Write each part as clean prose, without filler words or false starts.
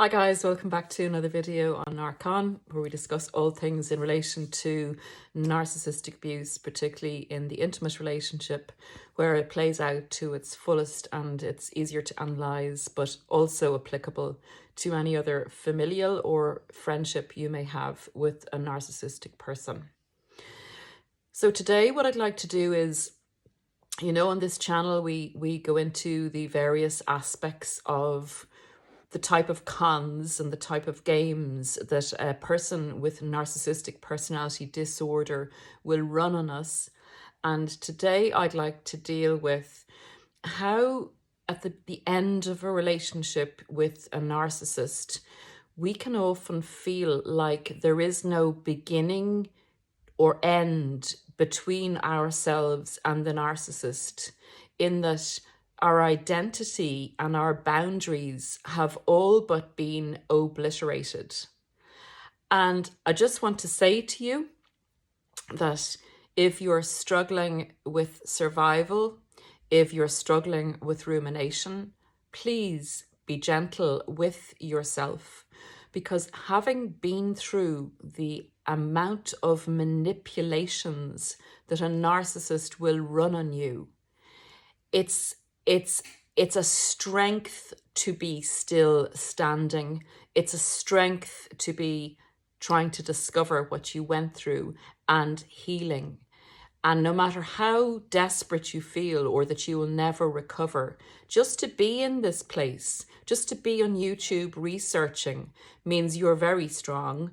Hi guys, welcome back to another video on narcscon, where we discuss all things in relation to narcissistic abuse, particularly in the intimate relationship, where it plays out to its fullest and it's easier to analyse, but also applicable to any other familial or friendship you may have with a narcissistic person. So today what I'd like to do is, on this channel we go into the various aspects of the type of cons and the type of games that a person with narcissistic personality disorder will run on us. And today I'd like to deal with how at the end of a relationship with a narcissist, we can often feel like there is no beginning or end between ourselves and the narcissist, in that our identity and our boundaries have all but been obliterated. And I just want to say to you that if you're struggling with survival, if you're struggling with rumination, please be gentle with yourself, because having been through the amount of manipulations that a narcissist will run on you, it's a strength to be still standing. It's a strength to be trying to discover what you went through and healing. And no matter how desperate you feel or that you will never recover, just to be in this place, just to be on YouTube researching, means you're very strong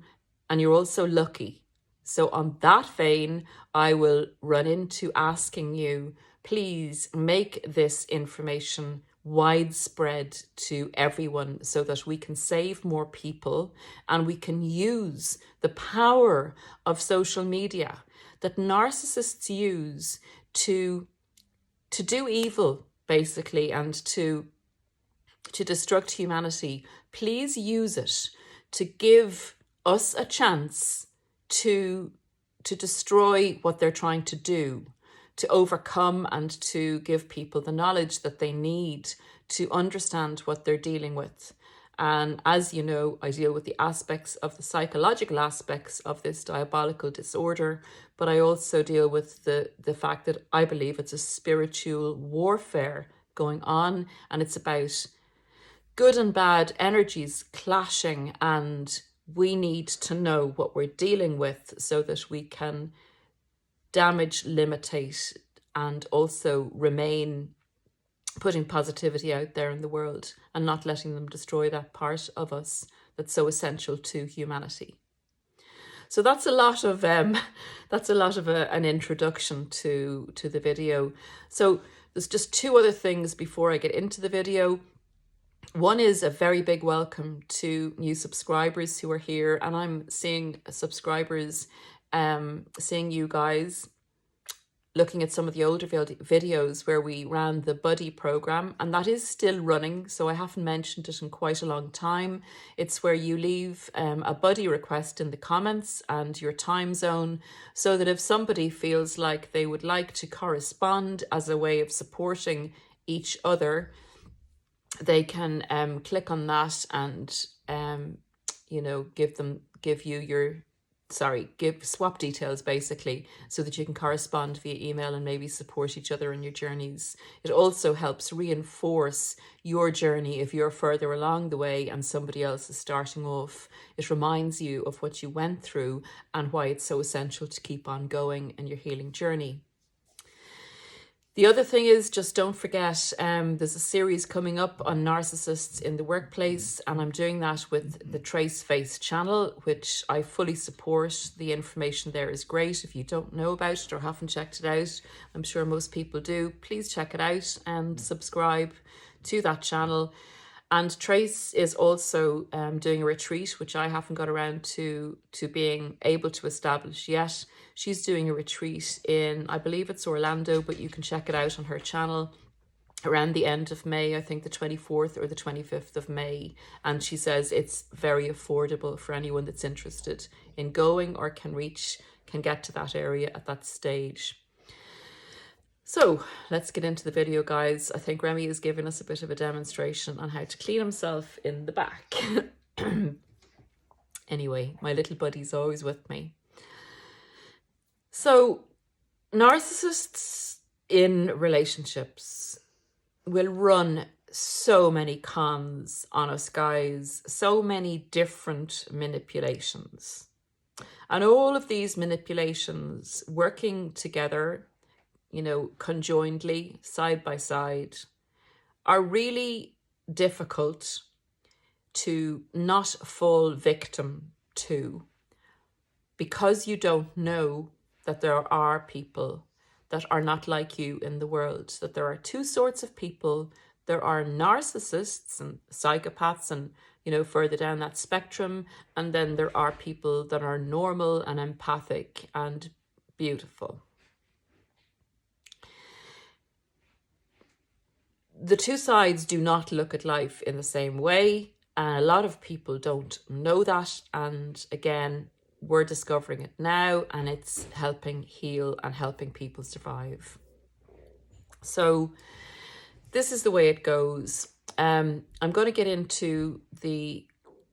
and you're also lucky. So on that vein, I will run into asking you, please make this information widespread to everyone so that we can save more people and we can use the power of social media that narcissists use to do evil, basically, and to destruct humanity. Please use it to give us a chance to destroy what they're trying to do, to overcome and to give people the knowledge that they need to understand what they're dealing with. And as you know, I deal with the aspects of the psychological aspects of this diabolical disorder, but I also deal with the fact that I believe it's a spiritual warfare going on, and it's about good and bad energies clashing, and we need to know what we're dealing with so that we can damage, limitate, and also remain putting positivity out there in the world and not letting them destroy that part of us that's so essential to humanity. So that's a lot of an introduction to the video. So there's just two other things before I get into the video. One is a very big welcome to new subscribers who are here, and I'm seeing subscribers, seeing you guys looking at some of the older videos where we ran the buddy program, and that is still running, so I haven't mentioned it in quite a long time. It's where you leave a buddy request in the comments and your time zone, so that if somebody feels like they would like to correspond as a way of supporting each other, they can click on that and swap details, basically, so that you can correspond via email and maybe support each other in your journeys. It also helps reinforce your journey if you're further along the way and somebody else is starting off. It reminds you of what you went through and why it's so essential to keep on going in your healing journey. The other thing is, just don't forget, there's a series coming up on narcissists in the workplace, and I'm doing that with the Trace Face channel, which I fully support. The information there is great. If you don't know about it or haven't checked it out, I'm sure most people do. Please check it out and subscribe to that channel. And Trace is also doing a retreat, which I haven't got around to being able to establish yet. She's doing a retreat in, I believe it's Orlando, but you can check it out on her channel around the end of May, I think the 24th or the 25th of May. And she says it's very affordable for anyone that's interested in going or can get to that area at that stage. So let's get into the video, guys. I think Remy is giving us a bit of a demonstration on how to clean himself in the back. Anyway, my little buddy's always with me. So narcissists in relationships will run so many cons on us, guys, so many different manipulations. And all of these manipulations working together, you know, conjointly, side by side, are really difficult to not fall victim to, because you don't know that there are people that are not like you in the world, that there are two sorts of people. There are narcissists and psychopaths and, you know, further down that spectrum. And then there are people that are normal and empathic and beautiful. The two sides do not look at life in the same way. And a lot of people don't know that. And again, we're discovering it now, and it's helping heal and helping people survive. So this is the way it goes. I'm going to get into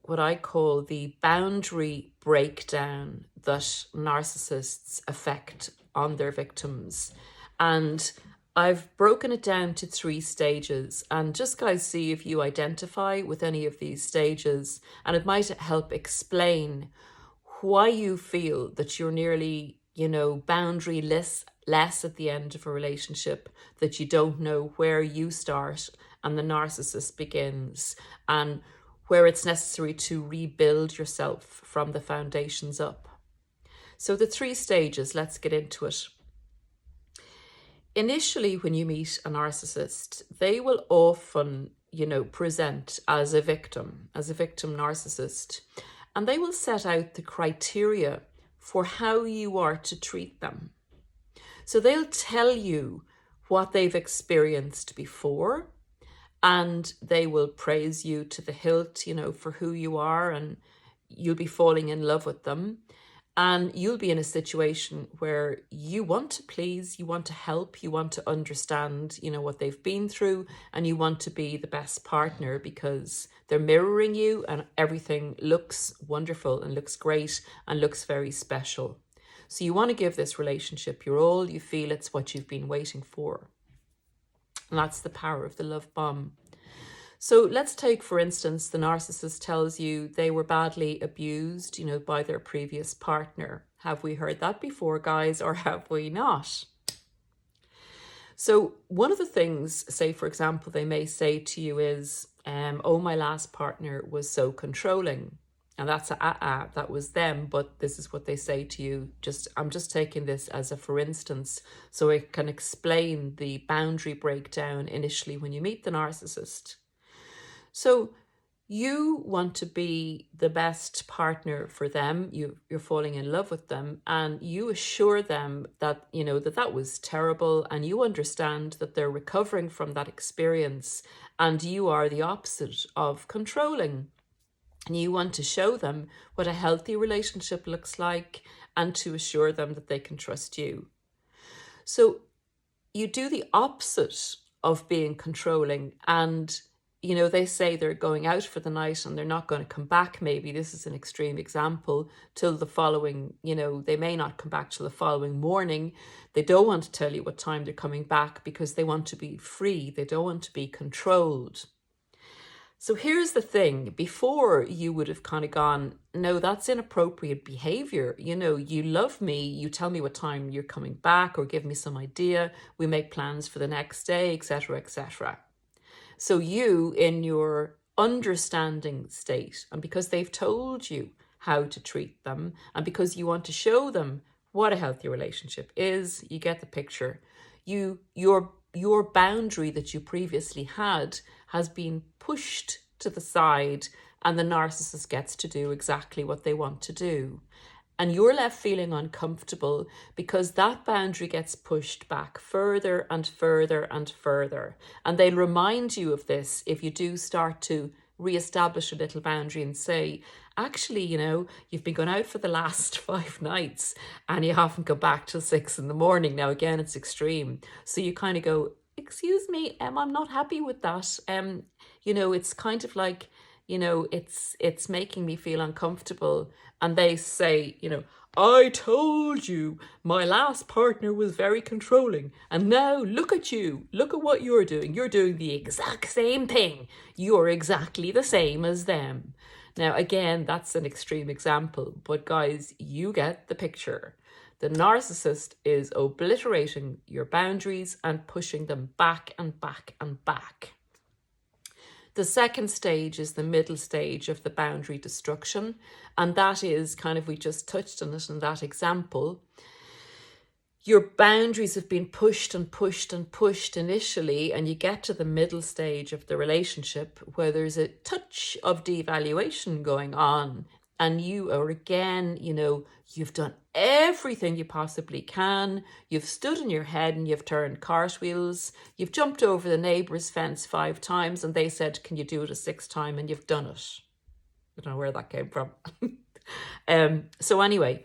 what I call the boundary breakdown that narcissists affect on their victims. And I've broken it down to 3 stages, and just guys, see if you identify with any of these stages, and it might help explain why you feel that you're nearly, you know, boundaryless at the end of a relationship, that you don't know where you start and the narcissist begins, and where it's necessary to rebuild yourself from the foundations up. So the 3 stages, let's get into it. Initially, when you meet a narcissist, they will often, you know, present as a victim narcissist. And they will set out the criteria for how you are to treat them. So they'll tell you what they've experienced before, and they will praise you to the hilt, you know, for who you are, and you'll be falling in love with them. And you'll be in a situation where you want to please, you want to help, you want to understand, you know, what they've been through, and you want to be the best partner because they're mirroring you and everything looks wonderful and looks great and looks very special. So you want to give this relationship your all. You feel it's what you've been waiting for. And that's the power of the love bomb. So let's take, for instance, the narcissist tells you they were badly abused, you know, by their previous partner. Have we heard that before, guys, or have we not? So one of the things, say, for example, they may say to you is, oh, my last partner was so controlling. And that's that was them, but this is what they say to you. I'm just taking this as a for instance, so it can explain the boundary breakdown initially when you meet the narcissist. So you want to be the best partner for them. You're falling in love with them, and you assure them that, you know, that was terrible, and you understand that they're recovering from that experience, and you are the opposite of controlling. And you want to show them what a healthy relationship looks like, and to assure them that they can trust you. So you do the opposite of being controlling, and you know, they say they're going out for the night and they're not going to come back. Maybe this is an extreme example, till the following, you know, they may not come back till the following morning. They don't want to tell you what time they're coming back because they want to be free. They don't want to be controlled. So here's the thing. Before, you would have kind of gone, no, that's inappropriate behavior. You know, you love me. You tell me what time you're coming back, or give me some idea. We make plans for the next day, etc., etc. So you, in your understanding state, and because they've told you how to treat them, and because you want to show them what a healthy relationship is, you get the picture. Your boundary that you previously had has been pushed to the side, and the narcissist gets to do exactly what they want to do. And you're left feeling uncomfortable because that boundary gets pushed back further and further and further. And they'll remind you of this if you do start to reestablish a little boundary and say, actually, you know, you've been going out for the last 5 nights and you haven't come back till 6 in the morning. Now, again, it's extreme. So you kind of go, excuse me, I'm not happy with that. You know, it's kind of like, you know, it's making me feel uncomfortable. And they say, you know, I told you my last partner was very controlling. And now look at you. Look at what you're doing. You're doing the exact same thing. You're exactly the same as them. Now, again, that's an extreme example. But guys, you get the picture. The narcissist is obliterating your boundaries and pushing them back and back and back. The second stage is the middle stage of the boundary destruction. And that is kind of, we just touched on it in that example. Your boundaries have been pushed and pushed and pushed initially, and you get to the middle stage of the relationship where there's a touch of devaluation going on. And you are again, you know, you've done everything you possibly can. You've stood on your head and you've turned cartwheels. You've jumped over the neighbour's fence 5 times and they said, can you do it a 6th time? And you've done it. I don't know where that came from. So anyway,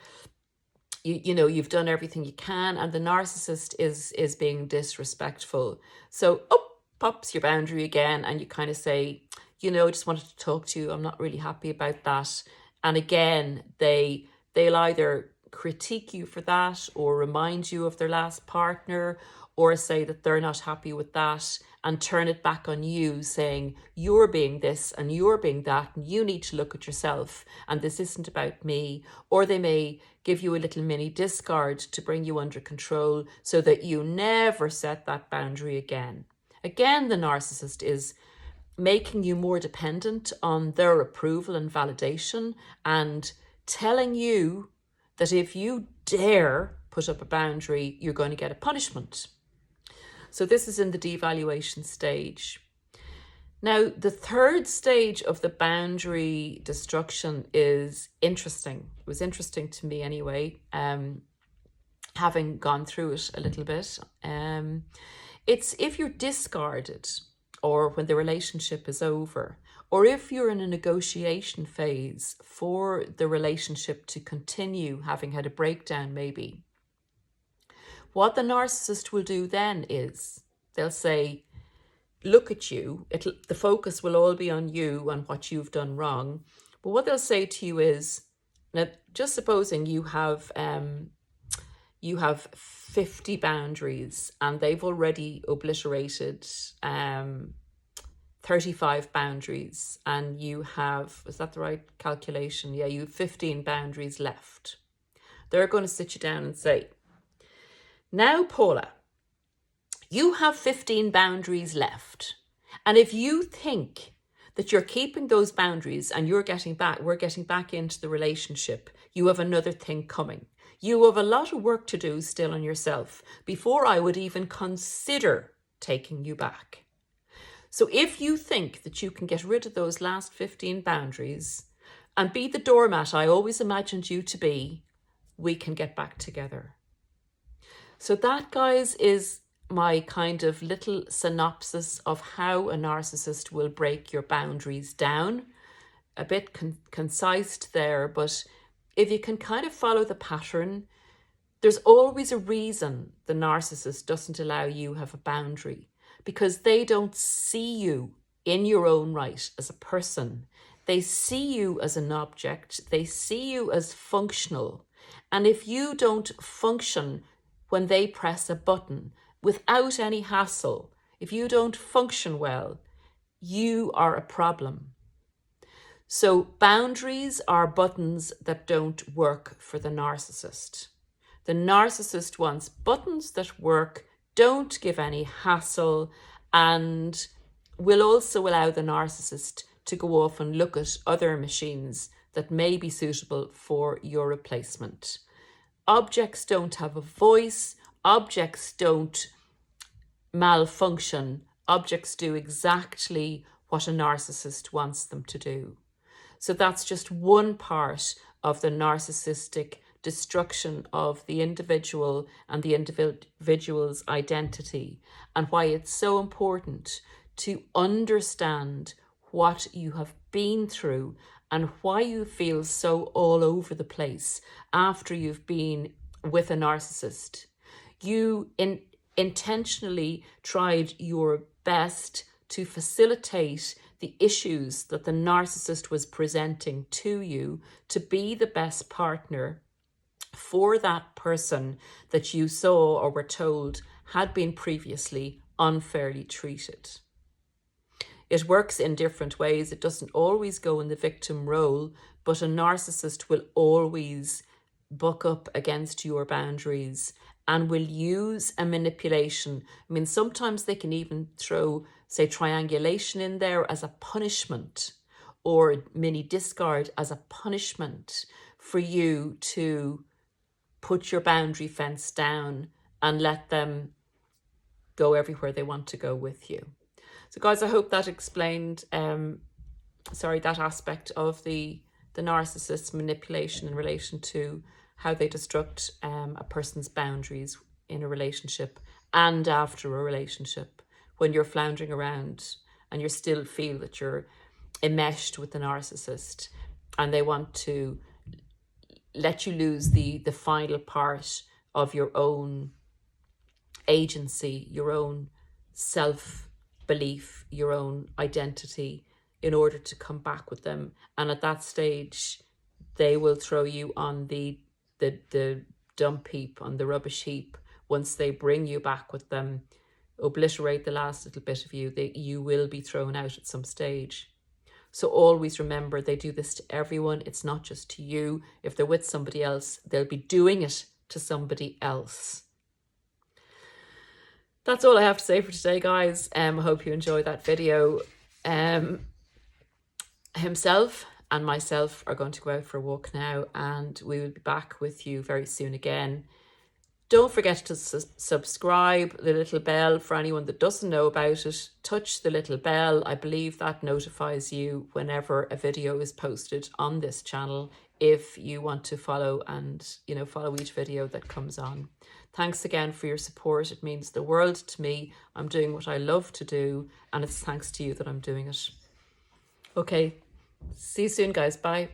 you know, you've done everything you can and the narcissist is being disrespectful. So up pops your boundary again and you kind of say, you know, I just wanted to talk to you. I'm not really happy about that. And again, they'll either critique you for that or remind you of their last partner or say that they're not happy with that and turn it back on you saying you're being this and you're being that and you need to look at yourself and this isn't about me. Or they may give you a little mini discard to bring you under control so that you never set that boundary again. Again, the narcissist is making you more dependent on their approval and validation and telling you that if you dare put up a boundary, you're going to get a punishment. So this is in the devaluation stage. Now, the third stage of the boundary destruction is interesting. It was interesting to me anyway, having gone through it a little bit. It's if you're discarded, or when the relationship is over, or if you're in a negotiation phase for the relationship to continue, having had a breakdown maybe. What the narcissist will do then is they'll say, look at you, the focus will all be on you and what you've done wrong. But what they'll say to you is, now just supposing you have 50 boundaries and they've already obliterated 35 boundaries and you have, is that the right calculation? Yeah, you have 15 boundaries left. They're going to sit you down and say, now Paula, you have 15 boundaries left. And if you think that you're keeping those boundaries and we're getting back into the relationship, you have another thing coming. You have a lot of work to do still on yourself before I would even consider taking you back. So if you think that you can get rid of those last 15 boundaries and be the doormat I always imagined you to be, we can get back together. So that, guys, is my kind of little synopsis of how a narcissist will break your boundaries down. A bit concise there, but if you can kind of follow the pattern, there's always a reason the narcissist doesn't allow you have a boundary, because they don't see you in your own right as a person. They see you as an object. They see you as functional. And if you don't function when they press a button without any hassle, if you don't function well, you are a problem. So boundaries are buttons that don't work for the narcissist. The narcissist wants buttons that work, don't give any hassle, and will also allow the narcissist to go off and look at other machines that may be suitable for your replacement. Objects don't have a voice. Objects don't malfunction. Objects do exactly what a narcissist wants them to do. So that's just one part of the narcissistic destruction of the individual and the individual's identity, and why it's so important to understand what you have been through and why you feel so all over the place after you've been with a narcissist. You intentionally tried your best to facilitate the issues that the narcissist was presenting to you to be the best partner for that person that you saw or were told had been previously unfairly treated. It works in different ways. It doesn't always go in the victim role, but a narcissist will always buck up against your boundaries and will use a manipulation. I mean, sometimes they can even throw, say, triangulation in there as a punishment, or mini discard as a punishment for you to put your boundary fence down and let them go everywhere they want to go with you. So guys, I hope that explained, that aspect of the narcissist's manipulation in relation to how they destruct a person's boundaries in a relationship and after a relationship, when you're floundering around and you still feel that you're enmeshed with the narcissist and they want to let you lose the final part of your own agency, your own self-belief, your own identity, in order to come back with them. And at that stage, they will throw you on the dump heap, on the rubbish heap. Once they bring you back with them, obliterate the last little bit of you, you will be thrown out at some stage. So always remember, they do this to everyone. It's not just to you. If they're with somebody else, they'll be doing it to somebody else. That's all I have to say for today, guys. I hope you enjoyed that video. Himself and myself are going to go out for a walk now, and we will be back with you very soon again. Don't forget to subscribe, the little bell for anyone that doesn't know about it. Touch the little bell. I believe that notifies you whenever a video is posted on this channel, if you want to follow and, follow each video that comes on. Thanks again for your support. It means the world to me. I'm doing what I love to do, and it's thanks to you that I'm doing it. Okay, see you soon, guys. Bye.